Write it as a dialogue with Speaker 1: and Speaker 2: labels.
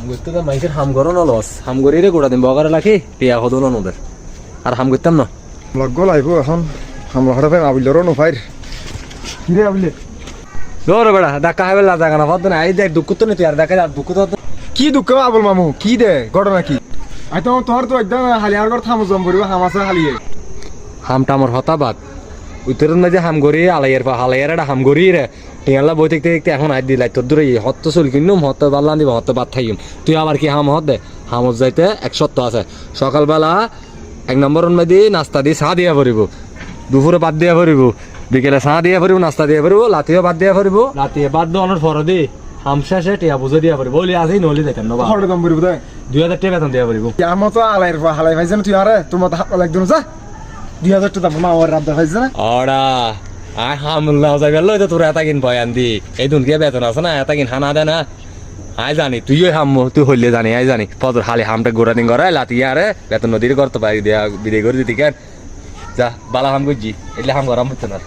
Speaker 1: হাম করতে তো মাইকের হাম করো না লস হাম করি রে গোড়া দিন বগারে লাখি টিয়া হতো না ওদের আর হাম করতাম না
Speaker 2: লগ লাইব এখন হামলা হঠাৎ আবিলেরও নফাইর কিরে আবিলে
Speaker 1: দৌড় বেড়া দেখা হবে না দেখা না হতো না এই দেখ দুঃখ তো নেই তুই আর দেখা আর দুঃখ তো
Speaker 2: কি দুঃখ আবুল মামু কি দে ঘটনা কি আই তো তোর তো একদম হালিয়ার ঘর থামু জম পড়িব হামাসা হালিয়ে
Speaker 1: হামটা আমার হতাবাদ উত্তরের মাঝে হাম করি আলাইয়ের পা হালাইয়ের একটা হাম করি রে টিয়ালা বই দেখতে দেখতে এখন আই দিলাই তোর দূরে হত্ত চুল কিনুম হত্ত বাল্লান দিব হত্ত বাদ থাইম তুই আবার কি হাম হত দে হামত যাইতে এক সত্য আছে সকালবেলা 1 নম্বরের মধ্যে নাস্তা দিয়ে চা দিয়া পড়িব দুপুরে বাদ দিয়া পড়িব বিকেলে চা দিয়া পড়িব নাস্তা দিয়া পড়িব লাতিও বাদ দিয়া পড়িব লাতিয়ে বাদ দেওয়ানোর পরে দি হাম শেষে টিয়া বুঝে দিয়া পড়িব বলি আসি নলি দেখেন নবা
Speaker 2: হঠাৎ দম পড়িব দে
Speaker 1: 2000 টাকা বেতন দিয়া পড়িব
Speaker 2: আমার তো আলাইয়ের পা হালাই ভাইছেন তুই আরে তোর মতো হাত লাগদুন যা 2000 টাকা মা ওর রাত দেখাইছ না
Speaker 1: ওরা আয় হামুল্লা যাই গেল তো তোর এতা কিন বয়ান দি এই দুন কে বেতন আছে না এতা কিন হানা দে না আয় জানি তুইও হাম তুই হইলে জানি আয় জানি পদর খালি হামটা গোড়া দিন গড়াই লাতিয়া আরে বেতন নদীর করতে পারি দিয়া বিদায় করে দিতি কেন যা বালা হাম করছি এলে হাম গরম হচ্ছে না